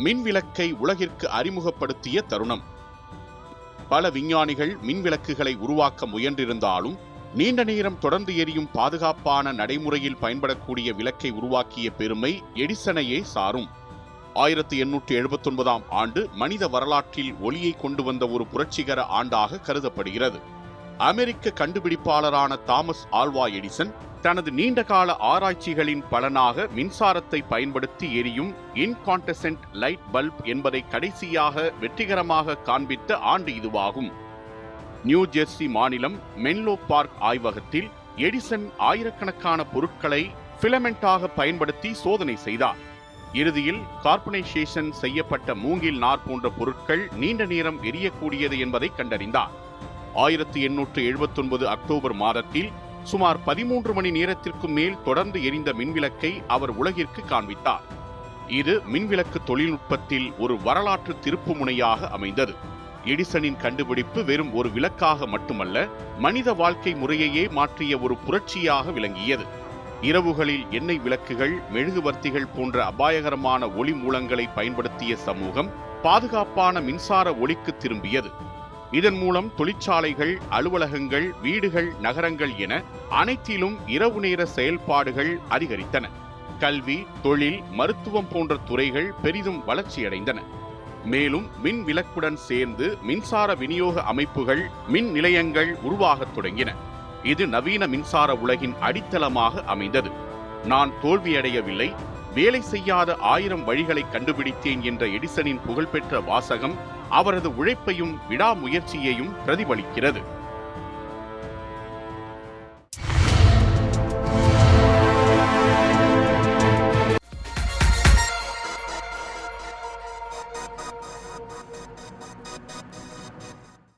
மின்விளக்கை உலகிற்கு அறிமுகப்படுத்திய தருணம். பல விஞ்ஞானிகள் மின்விளக்குகளை உருவாக்க முயன்றிருந்தாலும் நீண்ட நேரம் தொடர்ந்து எரியும் பாதுகாப்பான நடைமுறையில் பயன்படக்கூடிய விளக்கை உருவாக்கிய பெருமை எடிசனையே சாரும். 1879 ஆண்டு மனித வரலாற்றில் ஒளியை கொண்டு வந்த ஒரு புரட்சிகர ஆண்டாக கருதப்படுகிறது. அமெரிக்க கண்டுபிடிப்பாளரான தாமஸ் ஆல்வா எடிசன் தனது நீண்டகால ஆராய்ச்சிகளின் பலனாக மின்சாரத்தை பயன்படுத்தி எரியும் இன்கான்டசென்ட் லைட் பல்ப் என்பதை கடைசியாக வெற்றிகரமாக காண்பித்த ஆண்டு இதுவாகும். நியூ ஜெர்சி மாநிலம் மென்லோ பார்க் ஆய்வகத்தில் எடிசன் ஆயிரக்கணக்கான பொருட்களை பிலமெண்டாக பயன்படுத்தி சோதனை செய்தார். இறுதியில் கார்பனைசேஷன் செய்யப்பட்ட மூங்கில் நார் போன்ற பொருட்கள் நீண்ட நேரம் எரியக்கூடியது என்பதை கண்டறிந்தார். 1879 அக்டோபர் மாதத்தில் சுமார் 13 மணி நேரத்திற்கு மேல் தொடர்ந்து எரிந்த மின்விளக்கை அவர் உலகிற்கு காண்பித்தார். இது மின்விளக்கு தொழில்நுட்பத்தில் ஒரு வரலாற்று திருப்புமுனையாக அமைந்தது. எடிசனின் கண்டுபிடிப்பு வெறும் ஒரு விளக்காக மட்டுமல்ல, மனித வாழ்க்கை முறையையே மாற்றிய ஒரு புரட்சியாக விளங்கியது. இரவுகளில் எண்ணெய் விளக்குகள், மெழுகுவர்த்திகள் போன்ற அபாயகரமான ஒளி மூலங்களை பயன்படுத்திய சமூகம் பாதுகாப்பான மின்சார ஒளிக்கு திரும்பியது. இதன் மூலம் தொழிற்சாலைகள், அலுவலகங்கள், வீடுகள், நகரங்கள் என அனைத்திலும் இரவு நேர செயல்பாடுகள் அதிகரித்தன. கல்வி, தொழில், மருத்துவம் போன்ற துறைகள் பெரிதும் வளர்ச்சியடைந்தன. மேலும் மின் விளக்குடன் சேர்ந்து மின்சார விநியோக அமைப்புகள், மின் நிலையங்கள் உருவாகத் தொடங்கின. இது நவீன மின்சார உலகின் அடித்தளமாக அமைந்தது. நான் தோல்வியடையவில்லை, வேலை செய்யாத 1000 வழிகளை கண்டுபிடித்தேன் என்ற எடிசனின் புகழ்பெற்ற வாசகம் அவரது உழைப்பையும் விடாமுயற்சியையும் பிரதிபலிக்கிறது.